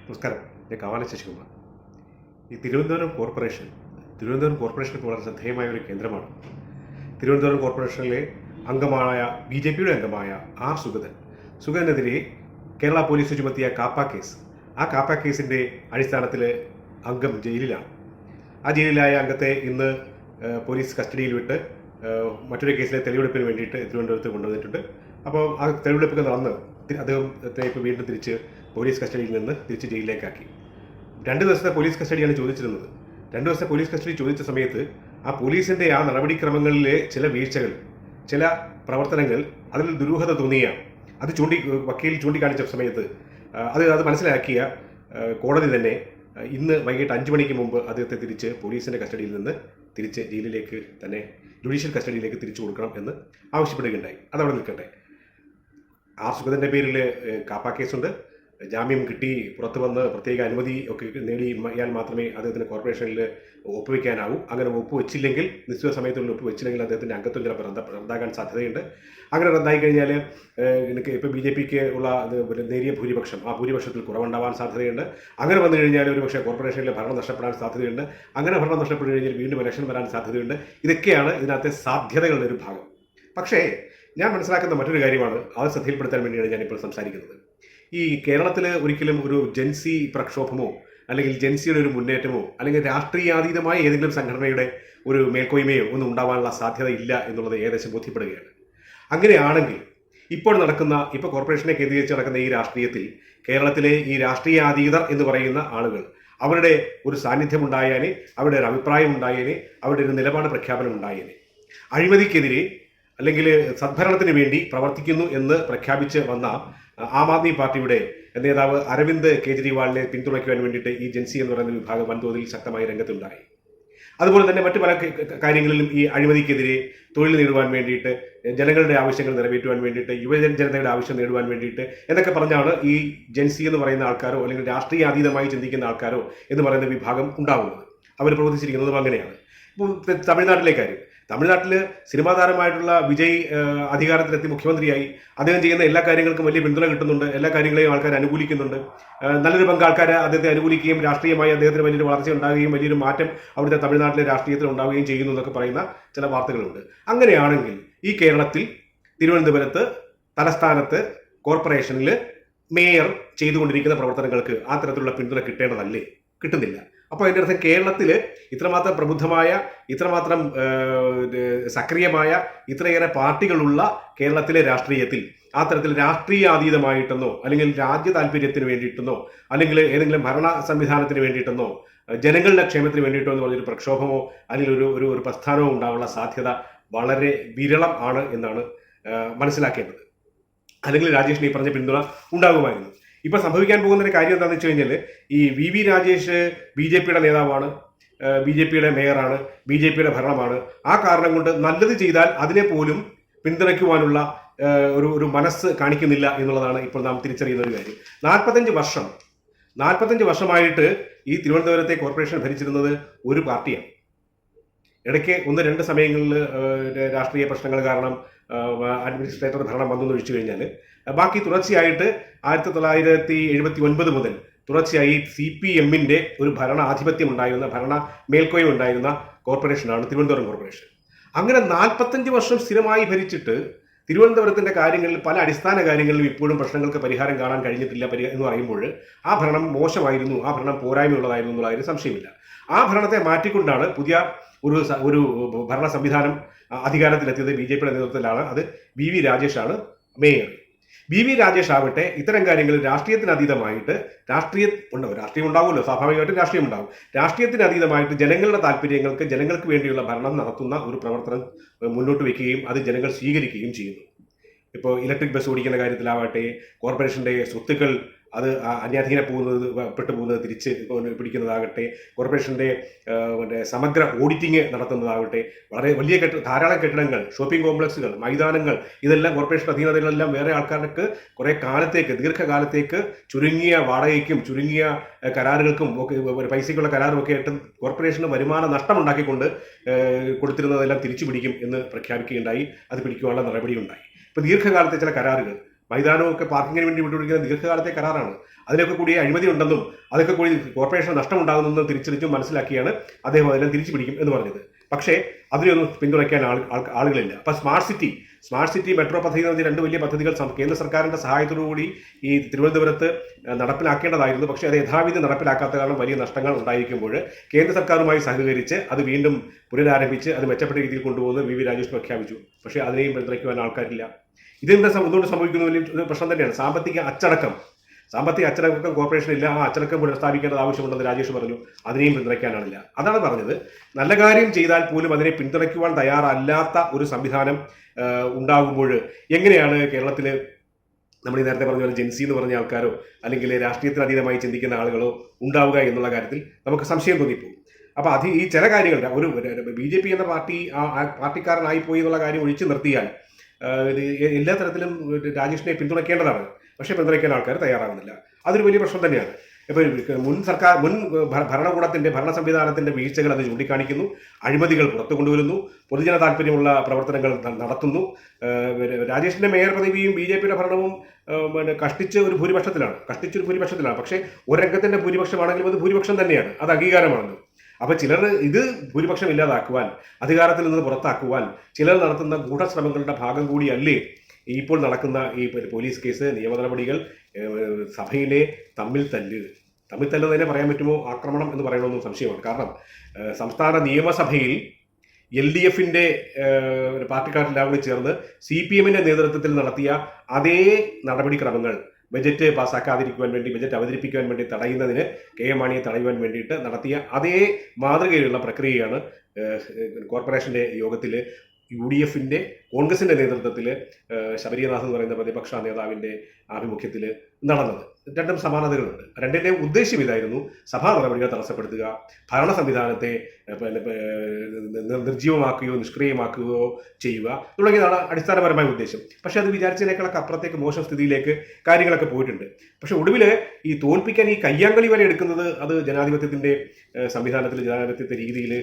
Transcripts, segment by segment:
നമസ്കാരം. ഞാൻ കാവാല ശശികുമാർ. ഈ തിരുവനന്തപുരം കോർപ്പറേഷൻ ഇപ്പോൾ വളരെ ശ്രദ്ധേയമായ ഒരു കേന്ദ്രമാണ്. തിരുവനന്തപുരം കോർപ്പറേഷനിലെ അംഗമായ BJPയുടെ അംഗമായ സുഗതനെതിരെ കേരള പോലീസ് ചുമത്തിയ കാപ്പ കേസ്, ആ കാപ്പ കേസിൻ്റെ അടിസ്ഥാനത്തിൽ അംഗം ജയിലിലാണ്. ആ ജയിലിലായ അംഗത്തെ ഇന്ന് പോലീസ് കസ്റ്റഡിയിൽ വിട്ട് മറ്റൊരു കേസിലെ തെളിവെടുപ്പിന് വേണ്ടിയിട്ട് തിരുവനന്തപുരത്ത് കൊണ്ടുവന്നിട്ടുണ്ട്. അപ്പോൾ ആ തെളിവെടുപ്പൊക്കെ നടന്ന് അദ്ദേഹത്തെ ഇപ്പോൾ വീണ്ടും തിരിച്ച് പോലീസ് കസ്റ്റഡിയിൽ നിന്ന് തിരിച്ച് ജയിലിലേക്കാക്കി. 2 ദിവസത്തെ പോലീസ് കസ്റ്റഡിയാണ് ചോദിച്ചിരുന്നത്. 2 ദിവസത്തെ പോലീസ് കസ്റ്റഡി ചോദിച്ച സമയത്ത് ആ പോലീസിൻ്റെ ആ നടപടിക്രമങ്ങളിലെ ചില വീഴ്ചകൾ, ചില പ്രവർത്തനങ്ങൾ, അതിൽ ദുരൂഹത തോന്നിയ അത് വക്കീൽ ചൂണ്ടിക്കാണിച്ച സമയത്ത് അത് മനസ്സിലാക്കിയ കോടതി തന്നെ ഇന്ന് വൈകിട്ട് 5 മണിക്ക് മുമ്പ് അദ്ദേഹത്തെ തിരിച്ച് പോലീസിൻ്റെ കസ്റ്റഡിയിൽ നിന്ന് തിരിച്ച് ജയിലിലേക്ക് തന്നെ ജുഡീഷ്യൽ കസ്റ്റഡിയിലേക്ക് തിരിച്ചു കൊടുക്കണം എന്ന് ആവശ്യപ്പെടുകയുണ്ടായി. അതവിടെ നിൽക്കട്ടെ. സുഗതൻ്റെ പേരിൽ കാപ്പ കേസുണ്ട്. ജാമ്യം കിട്ടി പുറത്തു വന്ന് പ്രത്യേക അനുമതി ഒക്കെ നേടിയാൽ മാത്രമേ അദ്ദേഹത്തിന് കോർപ്പറേഷനിൽ ഒപ്പുവെക്കാനാവൂ. അങ്ങനെ ഒപ്പുവെച്ചില്ലെങ്കിൽ, നിശ്ചിത സമയത്തുള്ള ഒപ്പുവെച്ചില്ലെങ്കിൽ അദ്ദേഹത്തിൻ്റെ അംഗത്വം ചിലപ്പോൾ റദ്ദാകാൻ സാധ്യതയുണ്ട്. അങ്ങനെ റദ്ദായി കഴിഞ്ഞാൽ ഇപ്പോൾ BJPക്ക് ഉള്ള നേരിയ ഭൂരിപക്ഷം, ആ ഭൂരിപക്ഷത്തിൽ കുറവുണ്ടാവാൻ സാധ്യതയുണ്ട്. അങ്ങനെ വന്നു കഴിഞ്ഞാൽ ഒരു പക്ഷേ കോർപ്പറേഷനിലെ ഭരണം നഷ്ടപ്പെടാൻ സാധ്യതയുണ്ട്. അങ്ങനെ ഭരണം നഷ്ടപ്പെട്ടു കഴിഞ്ഞാൽ വീണ്ടും ഇലക്ഷൻ വരാൻ സാധ്യതയുണ്ട്. ഇതൊക്കെയാണ് ഇതിനകത്തെ സാധ്യതകളുടെ ഒരു ഭാഗം. പക്ഷേ ഞാൻ മനസ്സിലാക്കുന്ന മറ്റൊരു കാര്യമാണ്, അത് ശ്രദ്ധയിൽപ്പെടുത്താൻ വേണ്ടിയാണ് ഞാനിപ്പോൾ സംസാരിക്കുന്നത്. ഈ കേരളത്തിൽ ഒരിക്കലും ഒരു ജൻസി പ്രക്ഷോഭമോ അല്ലെങ്കിൽ ജൻസിയുടെ ഒരു മുന്നേറ്റമോ അല്ലെങ്കിൽ രാഷ്ട്രീയാതീതമായ ഏതെങ്കിലും സംഘടനയുടെ ഒരു മേൽക്കോയ്മയോ ഒന്നും ഉണ്ടാവാനുള്ള സാധ്യത ഇല്ല എന്നുള്ളത് ഏകദേശം ബോധ്യപ്പെടുകയാണ്. അങ്ങനെയാണെങ്കിൽ ഇപ്പോൾ കോർപ്പറേഷനെ കേന്ദ്രീകരിച്ച് നടക്കുന്ന ഈ രാഷ്ട്രീയത്തിൽ കേരളത്തിലെ ഈ രാഷ്ട്രീയാതീതർ എന്ന് പറയുന്ന ആളുകൾ അവരുടെ ഒരു സാന്നിധ്യം ഉണ്ടായേനെ, അവരുടെ ഒരു അഭിപ്രായം ഉണ്ടായേനെ, അവരുടെ ഒരു നിലപാട് പ്രഖ്യാപനം ഉണ്ടായേനെ. അഴിമതിക്കെതിരെ അല്ലെങ്കിൽ സദ്ഭരണത്തിന് വേണ്ടി പ്രവർത്തിക്കുന്നു എന്ന് പ്രഖ്യാപിച്ച് വന്ന ആം ആദ്മി പാർട്ടിയുടെ നേതാവ് അരവിന്ദ് കെജ്രിവാളിനെ പിന്തുണയ്ക്കുവാൻ വേണ്ടിയിട്ട് ഈ ജൻസി എന്ന് പറയുന്ന വിഭാഗം വൻതോതിൽ ശക്തമായി രംഗത്തുണ്ടായി. അതുപോലെ തന്നെ മറ്റു പല കാര്യങ്ങളിലും ഈ അഴിമതിക്കെതിരെ തൊഴിൽ നേടുവാൻ വേണ്ടിയിട്ട്, ജനങ്ങളുടെ ആവശ്യങ്ങൾ നിറവേറ്റുവാൻ വേണ്ടിയിട്ട്, യുവജനതയുടെ ആവശ്യം നേടുവാൻ വേണ്ടിയിട്ട് എന്നൊക്കെ പറഞ്ഞാണ് ഈ ജൻസി എന്ന് പറയുന്ന ആൾക്കാരോ അല്ലെങ്കിൽ രാഷ്ട്രീയാതീതമായി ചിന്തിക്കുന്ന ആൾക്കാരോ എന്ന് പറയുന്ന വിഭാഗം ഉണ്ടാവുന്നത്. അവർ പ്രവർത്തിച്ചിരിക്കുന്നതും അങ്ങനെയാണ്. ഇപ്പോൾ തമിഴ്നാട്ടിൽ സിനിമാ താരമായിട്ടുള്ള വിജയ് അധികാരത്തിലെത്തി മുഖ്യമന്ത്രിയായി. അദ്ദേഹം ചെയ്യുന്ന എല്ലാ കാര്യങ്ങൾക്കും വലിയ പിന്തുണ കിട്ടുന്നുണ്ട്. എല്ലാ കാര്യങ്ങളെയും ആൾക്കാർ അനുകൂലിക്കുന്നുണ്ട്. നല്ലൊരു പങ്ക് ആൾക്കാർ അദ്ദേഹത്തെ അനുകൂലിക്കുകയും രാഷ്ട്രീയമായി അദ്ദേഹത്തിന് വലിയൊരു വളർച്ച ഉണ്ടാകുകയും വലിയൊരു മാറ്റം അവിടുത്തെ തമിഴ്നാട്ടിലെ രാഷ്ട്രീയത്തിൽ ഉണ്ടാവുകയും ചെയ്യുന്നു എന്നൊക്കെ പറയുന്ന ചില വാർത്തകളുണ്ട്. അങ്ങനെയാണെങ്കിൽ ഈ കേരളത്തിൽ തിരുവനന്തപുരത്ത് തലസ്ഥാനത്ത് കോർപ്പറേഷനിൽ മേയർ ചെയ്തുകൊണ്ടിരിക്കുന്ന പ്രവർത്തനങ്ങൾക്ക് ആ തരത്തിലുള്ള പിന്തുണ കിട്ടേണ്ടതല്ലേ? കിട്ടുന്നില്ല. അപ്പോൾ അതിൻ്റെ അർത്ഥം കേരളത്തിൽ ഇത്രമാത്രം പ്രബുദ്ധമായ, ഇത്രമാത്രം സക്രിയമായ, ഇത്രയേറെ പാർട്ടികളുള്ള കേരളത്തിലെ രാഷ്ട്രീയത്തിൽ ആ തരത്തിൽ രാഷ്ട്രീയാതീതമായിട്ടെന്നോ അല്ലെങ്കിൽ രാജ്യ താല്പര്യത്തിന് വേണ്ടിയിട്ടെന്നോ അല്ലെങ്കിൽ ഏതെങ്കിലും ഭരണ സംവിധാനത്തിന് വേണ്ടിയിട്ടെന്നോ ജനങ്ങളുടെ ക്ഷേമത്തിന് വേണ്ടിയിട്ടോ എന്ന് പറഞ്ഞൊരു പ്രക്ഷോഭമോ അല്ലെങ്കിൽ ഒരു പ്രസ്ഥാനമോ ഉണ്ടാകാനുള്ള സാധ്യത വളരെ വിരളം ആണ് എന്നാണ് മനസ്സിലാക്കേണ്ടത്. അല്ലെങ്കിൽ രാജേഷിന് ഈ പറഞ്ഞ പിന്തുണ ഉണ്ടാകുമായിരുന്നു. ഇപ്പൊ സംഭവിക്കാൻ പോകുന്ന ഒരു കാര്യം എന്താണെന്ന് വെച്ച് കഴിഞ്ഞാൽ, ഈ VV രാജേഷ് BJPയുടെ നേതാവാണ്, BJPയുടെ മേയറാണ്, BJPയുടെ ഭരണമാണ്. ആ കാരണം കൊണ്ട് നല്ലത് ചെയ്താൽ അതിനെ പോലും പിന്തുണയ്ക്കുവാനുള്ള ഒരു മനസ്സ് കാണിക്കുന്നില്ല എന്നുള്ളതാണ് ഇപ്പോൾ നാം തിരിച്ചറിയുന്ന ഒരു കാര്യം. 45 വർഷമായിട്ട് ഈ തിരുവനന്തപുരത്തെ കോർപ്പറേഷൻ ഭരിച്ചിരുന്നത് ഒരു പാർട്ടിയാണ്. ഇടയ്ക്ക് 1-2 സമയങ്ങളിൽ രാഷ്ട്രീയ പ്രശ്നങ്ങൾ കാരണം അഡ്മിനിസ്ട്രേറ്റർ ഭരണം വന്നെന്ന് ഒഴിച്ചു കഴിഞ്ഞാൽ ബാക്കി തുടർച്ചയായിട്ട് 1979 മുതൽ തുടർച്ചയായി CPMന്റെ ഒരു ഭരണാധിപത്യം ഉണ്ടായിരുന്ന, ഭരണ മേൽക്കോയ്മ ഉണ്ടായിരുന്ന കോർപ്പറേഷനാണ് തിരുവനന്തപുരം കോർപ്പറേഷൻ. അങ്ങനെ 45 വർഷം സ്ഥിരമായി ഭരിച്ചിട്ട് തിരുവനന്തപുരത്തിന്റെ കാര്യങ്ങളിൽ, പല അടിസ്ഥാന കാര്യങ്ങളിലും ഇപ്പോഴും പ്രശ്നങ്ങൾക്ക് പരിഹാരം കാണാൻ കഴിഞ്ഞിട്ടില്ല എന്ന് പറയുമ്പോൾ ആ ഭരണം മോശമായിരുന്നു, ആ ഭരണം പോരായ്മയുള്ളതായിരുന്നു എന്നുള്ള കാര്യം സംശയമില്ല. ആ ഭരണത്തെ മാറ്റിക്കൊണ്ടാണ് പുതിയ ഒരു ഭരണ സംവിധാനം അധികാരത്തിലെത്തിയത്. BJPയുടെ നേതൃത്വത്തിലാണ്. അത് VV രാജേഷാണ് മേയർ. VV രാജേഷ് ആവട്ടെ ഇത്തരം കാര്യങ്ങളിൽ രാഷ്ട്രീയത്തിനതീതമായിട്ട്, രാഷ്ട്രീയം ഉണ്ടാവുമല്ലോ, സ്വാഭാവികമായിട്ടും രാഷ്ട്രീയം ഉണ്ടാവും. രാഷ്ട്രീയത്തിന് അതീതമായിട്ട് ജനങ്ങളുടെ താല്പര്യങ്ങൾക്ക്, ജനങ്ങൾക്ക് വേണ്ടിയുള്ള ഭരണം നടത്തുന്ന ഒരു പ്രവർത്തനം മുന്നോട്ട് വയ്ക്കുകയും അത് ജനങ്ങൾ സ്വീകരിക്കുകയും ചെയ്യുന്നു. ഇപ്പോൾ ഇലക്ട്രിക് ബസ് ഓടിക്കുന്ന കാര്യത്തിലാവട്ടെ, കോർപ്പറേഷൻ്റെ സ്വത്തുക്കൾ അത് പെട്ടുപോകുന്നത് തിരിച്ച് പിടിക്കുന്നതാകട്ടെ, കോർപ്പറേഷൻ്റെ സമഗ്ര ഓഡിറ്റിങ് നടത്തുന്നതാകട്ടെ, വളരെ ധാരാളം കെട്ടിടങ്ങൾ, ഷോപ്പിംഗ് കോംപ്ലക്സുകൾ, മൈതാനങ്ങൾ, ഇതെല്ലാം കോർപ്പറേഷൻ അധീനതയിലെല്ലാം വേറെ ആൾക്കാർക്ക് കുറേ കാലത്തേക്ക്, ദീർഘകാലത്തേക്ക് ചുരുങ്ങിയ വാടകയ്ക്കും ചുരുങ്ങിയ കരാറുകൾക്കും ഒക്കെ പൈസയ്ക്കുള്ള കരാറും ഒക്കെ ആയിട്ട് കോർപ്പറേഷന് വരുമാന നഷ്ടമുണ്ടാക്കിക്കൊണ്ട് കൊടുത്തിരുന്നതെല്ലാം തിരിച്ചു പിടിക്കും എന്ന് പ്രഖ്യാപിക്കുകയുണ്ടായി. അത് പിടിക്കുവാനുള്ള നടപടിയുണ്ടായി. ഇപ്പോൾ ദീർഘകാലത്തെ ചില കരാറുകൾ, മൈതാനമൊക്കെ പാർക്കിങ്ങിന് വേണ്ടി വിട്ടുപിടിക്കുന്ന ദീർഘകാലത്തെ കരാറാണ്. അതിലൊക്കെ കൂടി അഴിമതി ഉണ്ടെന്നും അതൊക്കെ കൂടി കോർപ്പറേഷൻ നഷ്ടമുണ്ടാകുന്നെന്നും തിരിച്ചറിഞ്ഞും മനസ്സിലാക്കിയാണ് അദ്ദേഹം അതെല്ലാം തിരിച്ചു പിടിക്കും എന്ന് പറഞ്ഞത്. പക്ഷേ അതിനെയൊന്നും പിന്തുണയ്ക്കാൻ ആളുകളില്ല. അപ്പൊ സ്മാർട്ട് സിറ്റി മെട്രോ പദ്ധതി എന്ന് പറഞ്ഞ രണ്ട് വലിയ പദ്ധതികൾ കേന്ദ്ര സർക്കാരിന്റെ സഹായത്തോടുകൂടി ഈ തിരുവനന്തപുരത്ത് നടപ്പിലാക്കേണ്ടതായിരുന്നു. പക്ഷേ അത് യഥാവിധി നടപ്പിലാക്കാത്ത കാരണം വലിയ നഷ്ടങ്ങൾ ഉണ്ടായിരിക്കുമ്പോൾ കേന്ദ്ര സർക്കാരുമായി സഹകരിച്ച് അത് വീണ്ടും പുനരാരംഭിച്ച് അത് മെച്ചപ്പെട്ട രീതിയിൽ കൊണ്ടുപോകുന്ന വി രാജേഷ് പ്രഖ്യാപിച്ചു. പക്ഷേ അതിനെയും പിന്തുണയ്ക്കുവാൻ ആൾക്കാരില്ല. ഇതിന്റെ ഒന്നുകൊണ്ട് സംഭവിക്കുന്ന വലിയ പ്രശ്നം തന്നെയാണ് സാമ്പത്തിക അച്ചടക്കം കോർപ്പറേഷൻ ഇല്ല. ആ അച്ചടക്കം പുനഃസ്ഥാപിക്കേണ്ടത് ആവശ്യമുണ്ടെന്ന് രാജേഷ് പറഞ്ഞു. അതിനെയും പിന്തുണയ്ക്കാനാണില്ല. അതാണ് പറഞ്ഞത്, നല്ല കാര്യം ചെയ്താൽ പോലും അതിനെ പിന്തുണയ്ക്കുവാൻ തയ്യാറല്ലാത്ത ഒരു സംവിധാനം ഉണ്ടാകുമ്പോൾ എങ്ങനെയാണ് കേരളത്തിൽ നമ്മൾ ഈ നേരത്തെ പറഞ്ഞ പോലെ ജെൻസി എന്ന് പറഞ്ഞ ആൾക്കാരോ അല്ലെങ്കിൽ രാഷ്ട്രീയത്തിന് അതീതമായി ചിന്തിക്കുന്ന ആളുകളോ ഉണ്ടാവുക എന്നുള്ള കാര്യത്തിൽ നമുക്ക് സംശയം തോന്നിപ്പോകും. അപ്പൊ ഈ ചില കാര്യങ്ങളുടെ ഒരു BJP എന്ന പാർട്ടിക്കാരനായി പോയി എന്നുള്ള കാര്യം ഒഴിച്ചു നിർത്തിയാൽ എല്ലാ തരത്തിലും രാജേഷിനെ പിന്തുണയ്ക്കേണ്ടതാണ്. പക്ഷെ പിന്തുണയ്ക്കാൻ ആൾക്കാർ തയ്യാറാകുന്നില്ല. അതൊരു വലിയ പ്രശ്നം തന്നെയാണ്. ഇപ്പൊ മുൻ ഭരണകൂടത്തിന്റെ ഭരണ സംവിധാനത്തിന്റെ വീഴ്ചകൾ അത് ചൂണ്ടിക്കാണിക്കുന്നു, അഴിമതികൾ പുറത്തു കൊണ്ടുവരുന്നു, പൊതുജന താല്പര്യമുള്ള പ്രവർത്തനങ്ങൾ നടത്തുന്നു. രാജേഷിന്റെ മേയർ പദവിയും BJPയുടെ ഭരണവും കഷ്ടിച്ച ഒരു ഭൂരിപക്ഷത്തിലാണ്. പക്ഷേ ഒരു രംഗത്തിന്റെ ഭൂരിപക്ഷമാണെങ്കിലും അത് ഭൂരിപക്ഷം തന്നെയാണ്, അത് അംഗീകാരമാണല്ലോ. അപ്പൊ ചിലർ ഇത് ഭൂരിപക്ഷം ഇല്ലാതാക്കുവാൻ, അധികാരത്തിൽ നിന്ന് പുറത്താക്കുവാൻ ചിലർ നടത്തുന്ന ഗൂഢശ്രമങ്ങളുടെ ഭാഗം കൂടിയല്ലേ ഇപ്പോൾ നടക്കുന്ന ഈ പോലീസ് കേസ്, നിയമ നടപടികൾ, സഭയിലെ തമ്മിൽ തല്ല് തന്നെ പറയാൻ പറ്റുമോ, ആക്രമണം എന്ന് പറയണമെന്നും സംശയമാണ്. കാരണം സംസ്ഥാന നിയമസഭയിൽ LDFന്റെ പാർട്ടിക്കാരെല്ലാം കൂടി ചേർന്ന് CPMന്റെ നേതൃത്വത്തിൽ നടത്തിയ അതേ നടപടിക്രമങ്ങൾ ബജറ്റ് പാസ്സാക്കാതിരിക്കുവാൻ വേണ്ടി, ബജറ്റ് അവതരിപ്പിക്കുവാൻ വേണ്ടി തടയുന്നതിന് KM മാണിയെ തടയുവാൻ വേണ്ടിയിട്ട് നടത്തിയ അതേ മാതൃകയിലുള്ള പ്രക്രിയയാണ് കോർപ്പറേഷന്റെ യോഗത്തിൽ UDFന്റെ കോൺഗ്രസിന്റെ നേതൃത്വത്തിൽ ശബരിനാഥ് എന്ന് പറയുന്ന പ്രതിപക്ഷ നേതാവിന്റെ ആഭിമുഖ്യത്തിൽ നടന്നത്. രണ്ടും സമാനതകളുണ്ട്. രണ്ടിന്റെയും ഉദ്ദേശ്യം ഇതായിരുന്നു: സഭാ നടപടികൾ തടസ്സപ്പെടുത്തുക, ഭരണ സംവിധാനത്തെ നിർജ്ജീവമാക്കുകയോ നിഷ്ക്രിയമാക്കുകയോ ചെയ്യുക തുടങ്ങിയതാണ് അടിസ്ഥാനപരമായ ഉദ്ദേശം. പക്ഷെ അത് വിചാരിച്ചതിനേക്കാളൊക്കെ അപ്പുറത്തേക്ക് മോശം സ്ഥിതിയിലേക്ക് കാര്യങ്ങളൊക്കെ പോയിട്ടുണ്ട്. പക്ഷെ ഒടുവിൽ ഈ തോൽപ്പിക്കാൻ ഈ കയ്യാങ്കളി വരെ എടുക്കുന്നത് അത് ജനാധിപത്യത്തിന്റെ സംവിധാനത്തിൽ, ജനാധിപത്യത്തെ രീതിയിൽ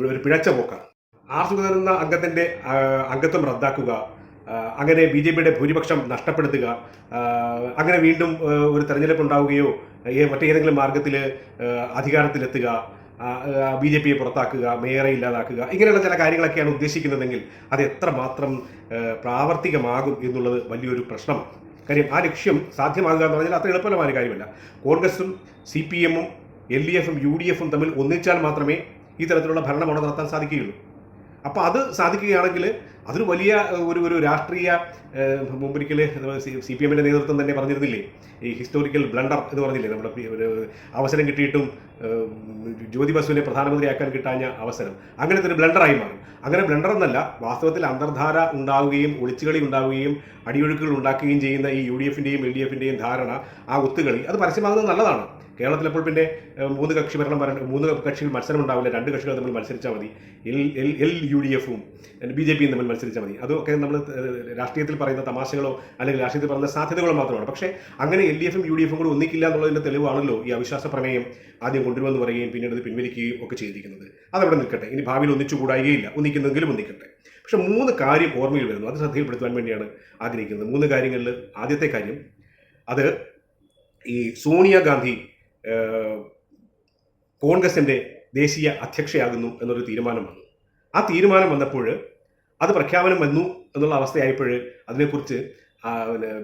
ഒരു പിഴച്ച പോക്കാണ്. സുഗതൻ എന്ന അംഗത്തിന്റെ അംഗത്വം റദ്ദാക്കുക, അങ്ങനെ BJPയുടെ ഭൂരിപക്ഷം നഷ്ടപ്പെടുത്തുക, അങ്ങനെ വീണ്ടും ഒരു തെരഞ്ഞെടുപ്പ് ഉണ്ടാവുകയോ മറ്റേതെങ്കിലും മാർഗത്തിൽ അധികാരത്തിലെത്തുക, BJPയെ പുറത്താക്കുക, മേയറെ ഇല്ലാതാക്കുക, ഇങ്ങനെയുള്ള ചില കാര്യങ്ങളൊക്കെയാണ് ഉദ്ദേശിക്കുന്നതെങ്കിൽ അത് എത്രമാത്രം പ്രാവർത്തികമാകും എന്നുള്ളത് വലിയൊരു പ്രശ്നമാണ്. കാര്യം ആ ലക്ഷ്യം സാധ്യമാകുക എന്ന് പറഞ്ഞാൽ അത്ര എളുപ്പമായ കാര്യമല്ല. കോൺഗ്രസും CPMഉം LDFും UDFും തമ്മിൽ ഒന്നിച്ചാൽ മാത്രമേ ഈ തരത്തിലുള്ള ഭരണം അവിടെ നടത്താൻ സാധിക്കുകയുള്ളൂ. അപ്പോൾ അത് സാധിക്കുകയാണെങ്കിൽ അതൊരു വലിയ ഒരു രാഷ്ട്രീയ, മുമ്പൊരിക്കൽ CPMന്റെ നേതൃത്വം തന്നെ പറഞ്ഞിരുന്നില്ലേ, ഈ ഹിസ്റ്റോറിക്കൽ ബ്ലണ്ടർ എന്ന് പറഞ്ഞില്ലേ, നമ്മുടെ ഒരു അവസരം കിട്ടിയിട്ടും ജ്യോതി ബസുവിനെ പ്രധാനമന്ത്രിയാക്കാൻ കിട്ടാഞ്ഞ അവസരം അങ്ങനത്തെ ഒരു ബ്ലണ്ടറായി മാറും. അങ്ങനെ ബ്ലണ്ടർ എന്നല്ല, വാസ്തവത്തിൽ അന്തർധാര ഉണ്ടാവുകയും ഒളിച്ചുകളി ഉണ്ടാവുകയും അടിയൊഴുക്കുകൾ ഉണ്ടാക്കുകയും ചെയ്യുന്ന ഈ UDFന്റെയും LDFന്റെയും ധാരണ, ആ ഒത്തുകളി അത് പരസ്യമാകുന്നത് നല്ലതാണ്. കേരളത്തിൽ അപ്പോൾ പിന്നെ മൂന്ന് കക്ഷികൾ മത്സരം ഉണ്ടാവില്ല, രണ്ട് കക്ഷികൾ തമ്മിൽ മത്സരിച്ചാൽ മതി. LUDFും BJPയും തമ്മിൽ മത്സരിച്ചാൽ മതി. അതൊക്കെ നമ്മൾ രാഷ്ട്രീയത്തിൽ പറയുന്ന തമാശകളോ അല്ലെങ്കിൽ രാഷ്ട്രീയത്തിൽ പറയുന്ന സാധ്യതകളോ മാത്രമാണ്. പക്ഷേ അങ്ങനെ LDFും UDFും കൂടി ഒന്നിക്കില്ല എന്നുള്ളതിന്റെ തെളിവാണല്ലോ ഈ അവിശ്വാസ പ്രമേയം ആദ്യം കൊണ്ടുവന്ന് പറയുകയും പിന്നീട് അത് പിൻവലിക്കുകയും ഒക്കെ ചെയ്തിരിക്കുന്നത്. അതവിടെ നിൽക്കട്ടെ, ഇനി ഭാവിയിൽ ഒന്നിച്ചുകൂടായികയില്ല, ഒന്നിക്കുന്നെങ്കിലും ഒന്നിക്കട്ടെ. പക്ഷെ 3 കാര്യം ഓർമ്മയിൽ വരുന്നു, അത് ശ്രദ്ധയിൽപ്പെടുത്താൻ വേണ്ടിയാണ് ആഗ്രഹിക്കുന്നത്. 3 കാര്യങ്ങളിൽ ആദ്യത്തെ കാര്യം, അത് ഈ സോണിയാഗാന്ധി കോൺഗ്രസിന്റെ ദേശീയ അധ്യക്ഷയാകുന്നു എന്നൊരു തീരുമാനം വന്നു. ആ തീരുമാനം വന്നപ്പോൾ, അത് പ്രഖ്യാപനം വന്നു എന്നുള്ള അവസ്ഥയായപ്പോൾ അതിനെക്കുറിച്ച്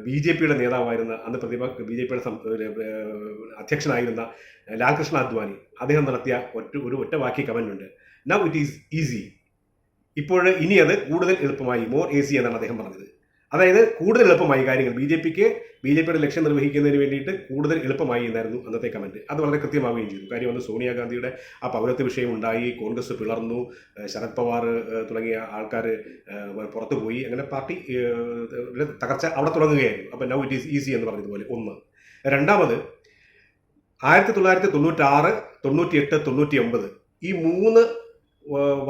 BJPയുടെ നേതാവായിരുന്ന, അന്ന് BJPയുടെ അധ്യക്ഷനായിരുന്ന ലാൽകൃഷ്ണ അദ്വാനി അദ്ദേഹം നടത്തിയ ഒറ്റ വാക്യ കമന്റുണ്ട്: നൗ ഇറ്റ് ഈസ് ഈസി. ഇനി അത് കൂടുതൽ എളുപ്പമായി, മോർ ഈസി എന്നാണ് അദ്ദേഹം പറഞ്ഞത്. അതായത് കൂടുതൽ എളുപ്പമായി കാര്യങ്ങൾ, BJPയുടെ ലക്ഷ്യം നിർവഹിക്കുന്നതിന് വേണ്ടിയിട്ട് കൂടുതൽ എളുപ്പമായി എന്നായിരുന്നു അന്നത്തെ കമന്റ്. അത് വളരെ കൃത്യമാവുകയും ചെയ്തു. കാര്യം അന്ന് സോണിയാഗാന്ധിയുടെ ആ പൗരത്വ വിഷയം ഉണ്ടായി, കോൺഗ്രസ് പിളർന്നു, ശരത് പവാർ തുടങ്ങിയ ആൾക്കാർ പുറത്തുപോയി, അങ്ങനെ പാർട്ടി തകർച്ച അവിടെ തുടങ്ങുകയായിരുന്നു. അപ്പം നൗ ഇറ്റ് ഈസ് ഈസി എന്ന് പറഞ്ഞതുപോലെ ഒന്ന്. രണ്ടാമത്, 1996, 98, 99 ഈ 3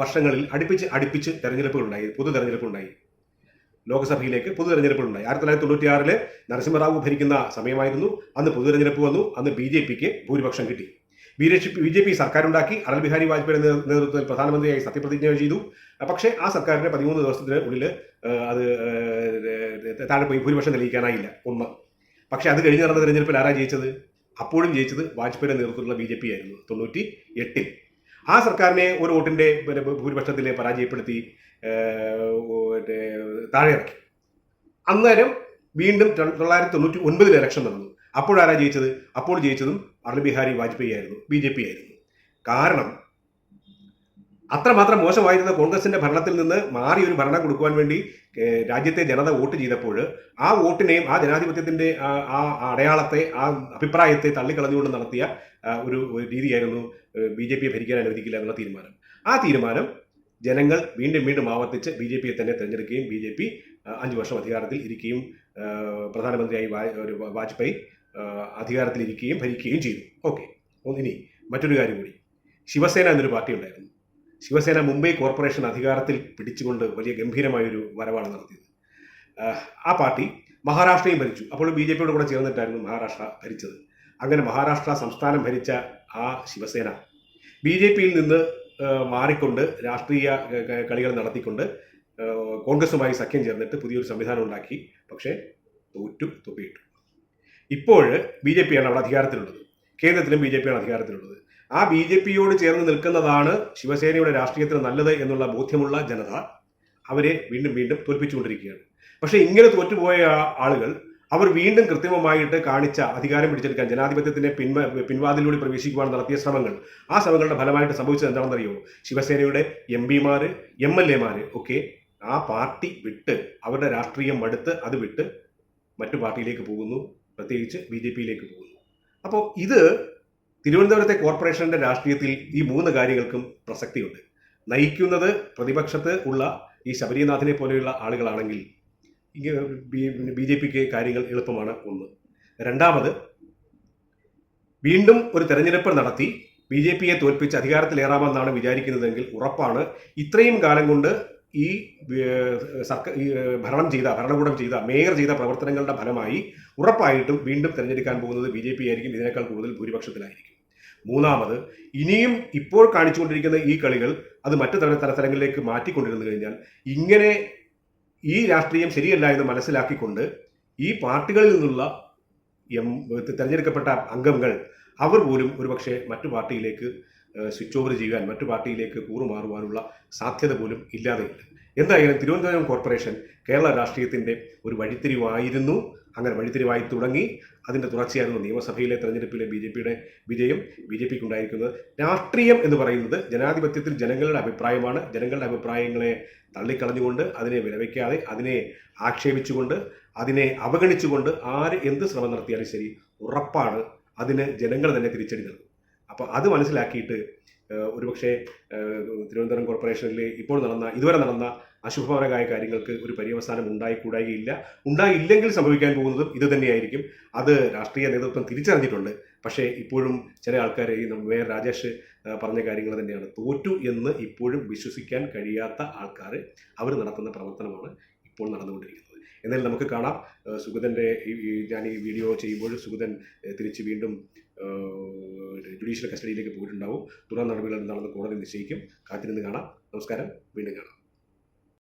വർഷങ്ങളിൽ അടുപ്പിച്ച് തെരഞ്ഞെടുപ്പുകളുണ്ടായി, പൊതു തെരഞ്ഞെടുപ്പുണ്ടായി. ലോക്സഭയിലേക്ക് പൊതു തെരഞ്ഞെടുപ്പുകളുണ്ടായി. 1996 നരസിംഹറാവു ഭരിക്കുന്ന സമയമായിരുന്നു. അന്ന് പൊതു തെരഞ്ഞെടുപ്പ് വന്നു. അന്ന് BJPക്ക് ഭൂരിപക്ഷം കിട്ടി. BJP സർക്കാരുണ്ടാക്കി. അടൽ ബിഹാരി വാജ്പേയിയുടെ നേതൃത്വത്തിൽ പ്രധാനമന്ത്രിയായി സത്യപ്രതിജ്ഞ ചെയ്തു. പക്ഷേ ആ സർക്കാരിന് 13 ദിവസത്തിന് ഉള്ളിൽ അത് താഴെ പോയി, ഭൂരിപക്ഷം തെളിയിക്കാനായില്ല. ഒന്ന്. പക്ഷേ അത് കഴിഞ്ഞ് നടന്ന തെരഞ്ഞെടുപ്പിൽ ആരാ ജയിച്ചത്? അപ്പോഴും ജയിച്ചത് വാജ്പേയിയുടെ നേതൃത്വത്തിലുള്ള BJP ആയിരുന്നു 98-ൽ. ആ സർക്കാരിനെ ഒരു വോട്ടിന്റെ ഭൂരിപക്ഷത്തിൽ പരാജയപ്പെടുത്തി താഴെ ഇറക്കി. അന്നേരം വീണ്ടും 1999 ഇലക്ഷൻ നടന്നു. അപ്പോഴാരാ ജയിച്ചത്? അപ്പോൾ ജയിച്ചതും അടൽ ബിഹാരി വാജ്പേയി ആയിരുന്നു, BJP ആയിരുന്നു. കാരണം അത്രമാത്രം മോശമായിരുന്ന കോൺഗ്രസിന്റെ ഭരണത്തിൽ നിന്ന് മാറി ഒരു ഭരണം കൊടുക്കുവാൻ വേണ്ടി രാജ്യത്തെ ജനത വോട്ട് ചെയ്തപ്പോൾ ആ വോട്ടിനെയും ആ ജനാധിപത്യത്തിന്റെ ആ അടയാളത്തെ, ആ അഭിപ്രായത്തെ തള്ളിക്കളഞ്ഞുകൊണ്ട് നടത്തിയ ഒരു രീതിയായിരുന്നു BJP ഭരിക്കാൻ അനുവദിക്കില്ല എന്നുള്ള തീരുമാനം. ആ തീരുമാനം ജനങ്ങൾ വീണ്ടും വീണ്ടും ആവർത്തിച്ച് BJPയെ തന്നെ തിരഞ്ഞെടുക്കുകയും BJP 5 വർഷം അധികാരത്തിൽ ഇരിക്കുകയും പ്രധാനമന്ത്രിയായി വാജ്പേയി അധികാരത്തിലിരിക്കുകയും ഭരിക്കുകയും ചെയ്തു. ഓക്കെ, ഇനി മറ്റൊരു കാര്യം കൂടി. ശിവസേന എന്നൊരു പാർട്ടി ഉണ്ടായിരുന്നു. ശിവസേന മുംബൈ കോർപ്പറേഷൻ അധികാരത്തിൽ പിടിച്ചുകൊണ്ട് വലിയ ഗംഭീരമായൊരു വരവാണ് നടത്തിയത്. ആ പാർട്ടി മഹാരാഷ്ട്രയും ഭരിച്ചു. അപ്പോൾ BJPയോട് കൂടെ ചേർന്നിട്ടായിരുന്നു മഹാരാഷ്ട്ര ഭരിച്ചത്. അങ്ങനെ മഹാരാഷ്ട്ര സംസ്ഥാനം ഭരിച്ച ആ ശിവസേന BJPയിൽ നിന്ന് മാറിക്കൊണ്ട് രാഷ്ട്രീയ കളികൾ നടത്തിക്കൊണ്ട് കോൺഗ്രസുമായി സഖ്യം ചേർന്നിട്ട് പുതിയൊരു സംവിധാനം ഉണ്ടാക്കി. പക്ഷേ തൊപ്പിയിട്ടു. ഇപ്പോൾ BJPയാണ് അവിടെ അധികാരത്തിലുള്ളത്. കേന്ദ്രത്തിലും BJPയാണ് അധികാരത്തിലുള്ളത്. ആ BJPയോട് ചേർന്ന് നിൽക്കുന്നതാണ് ശിവസേനയുടെ രാഷ്ട്രീയത്തിന് നല്ലത് എന്നുള്ള ബോധ്യമുള്ള ജനത അവരെ വീണ്ടും വീണ്ടും തോൽപ്പിച്ചുകൊണ്ടിരിക്കുകയാണ്. പക്ഷേ ഇങ്ങനെ തോറ്റുപോയ ആളുകൾ അവർ വീണ്ടും കൃത്രിമമായിട്ട് കാണിച്ച അധികാരം പിടിച്ചെടുക്കാൻ, ജനാധിപത്യത്തിന്റെ പിൻവാതിലൂടെ പ്രവേശിക്കുവാൻ നടത്തിയ ശ്രമങ്ങൾ, ആ ശ്രമങ്ങളുടെ ഫലമായിട്ട് സംഭവിച്ചത് എന്താണെന്നറിയോ? ശിവസേനയുടെ MP-മാര് MLA-മാർ ഒക്കെ ആ പാർട്ടി വിട്ട്, അവരുടെ രാഷ്ട്രീയം മടുത്ത് അത് വിട്ട് മറ്റു പാർട്ടിയിലേക്ക് പോകുന്നു, പ്രത്യേകിച്ച് BJPയിലേക്ക് പോകുന്നു. അപ്പോൾ ഇത് തിരുവനന്തപുരത്തെ കോർപ്പറേഷന്റെ രാഷ്ട്രീയത്തിൽ ഈ 3 കാര്യങ്ങൾക്കും പ്രസക്തിയുണ്ട്. നയിക്കുന്നത് പ്രതിപക്ഷത്ത് ഉള്ള ഈ ശബരിനാഥിനെ പോലെയുള്ള ആളുകളാണെങ്കിൽ BJPക്ക് കാര്യങ്ങൾ എളുപ്പമാണ്. ഒന്ന്. രണ്ടാമത്, വീണ്ടും ഒരു തെരഞ്ഞെടുപ്പ് നടത്തി BJPയെ തോൽപ്പിച്ച് അധികാരത്തിലേറാമെന്നാണ് വിചാരിക്കുന്നതെങ്കിൽ ഉറപ്പാണ് ഇത്രയും കാലം കൊണ്ട് ഈ ഭരണകൂടം ചെയ്ത മേയർ ചെയ്ത പ്രവർത്തനങ്ങളുടെ ഫലമായി ഉറപ്പായിട്ടും വീണ്ടും തിരഞ്ഞെടുക്കാൻ പോകുന്നത് BJP ആയിരിക്കും. ഇതിനേക്കാൾ കൂടുതൽ ഭൂരിപക്ഷത്തിലായിരിക്കും. മൂന്നാമത്, ഇനിയും ഇപ്പോൾ കാണിച്ചുകൊണ്ടിരിക്കുന്ന ഈ കളികൾ അത് മറ്റു തലങ്ങളിലേക്ക് മാറ്റിക്കൊണ്ടിരുന്നു കഴിഞ്ഞാൽ ഇങ്ങനെ ഈ രാഷ്ട്രീയം ശരിയല്ല എന്ന് മനസ്സിലാക്കിക്കൊണ്ട് ഈ പാർട്ടികളിൽ നിന്നുള്ള തിരഞ്ഞെടുക്കപ്പെട്ട അംഗങ്ങൾ അവർ പോലും ഒരുപക്ഷെ മറ്റു പാർട്ടിയിലേക്ക് സ്വിച്ച് ഓവർ ചെയ്യാൻ, മറ്റു പാർട്ടിയിലേക്ക് കൂറുമാറുവാനുള്ള സാധ്യത പോലും ഇല്ലാതെയില്ല. എന്തായാലും തിരുവനന്തപുരം കോർപ്പറേഷൻ കേരള രാഷ്ട്രീയത്തിന്റെ ഒരു വഴിത്തിരിവായിരുന്നു. അങ്ങനെ വഴിത്തിരിവായി തുടങ്ങി. അതിന്റെ തുടർച്ചയായിരുന്നു നിയമസഭയിലെ തെരഞ്ഞെടുപ്പിലെ BJPയുടെ വിജയം. BJPക്ക് ഉണ്ടായിരിക്കുന്നത് രാഷ്ട്രീയം എന്ന് പറയുന്നത് ജനാധിപത്യത്തിൽ ജനങ്ങളുടെ അഭിപ്രായമാണ്. ജനങ്ങളുടെ അഭിപ്രായങ്ങളെ തള്ളിക്കളഞ്ഞുകൊണ്ട്, അതിനെ വിലവയ്ക്കാതെ, അതിനെ ആക്ഷേപിച്ചുകൊണ്ട്, അതിനെ അവഗണിച്ചുകൊണ്ട് ആര് എന്ത് ശ്രമം നടത്തിയാലും ശരി, ഉറപ്പാണ് അതിന് ജനങ്ങൾ തന്നെ തിരിച്ചടി നൽകും. അപ്പോൾ അത് മനസ്സിലാക്കിയിട്ട് ഒരുപക്ഷെ തിരുവനന്തപുരം കോർപ്പറേഷനിൽ ഇതുവരെ നടന്ന അശുഭകരമായ കാര്യങ്ങൾക്ക് ഒരു പര്യവസാനം ഉണ്ടായില്ലെങ്കിൽ സംഭവിക്കാൻ പോകുന്നതും ഇത് തന്നെയായിരിക്കും. അത് രാഷ്ട്രീയ നേതൃത്വം തിരിച്ചറിഞ്ഞിട്ടുണ്ട്. പക്ഷേ ഇപ്പോഴും ചില ആൾക്കാർ, ഈ മേയർ രാജേഷ് പറഞ്ഞ കാര്യങ്ങൾ തന്നെയാണ്, തോറ്റു എന്ന് ഇപ്പോഴും വിശ്വസിക്കാൻ കഴിയാത്ത ആൾക്കാർ അവർ നടത്തുന്ന പ്രവർത്തനമാണ് ഇപ്പോൾ നടന്നുകൊണ്ടിരിക്കുന്നത്. എന്നാലും നമുക്ക് കാണാം, സുഗതൻ്റെ ഞാൻ ഈ വീഡിയോ ചെയ്യുമ്പോൾ സുഗതൻ തിരിച്ച് വീണ്ടും ജുഡീഷ്യൽ കസ്റ്റഡിയിലേക്ക് പോയിട്ടുണ്ടാവും. തുടർ നടപടികൾ എന്താണെന്ന് കോടതി നിശ്ചയിക്കും. കാത്തിരുന്ന് കാണാം. നമസ്കാരം. വീണ്ടും കാണാം.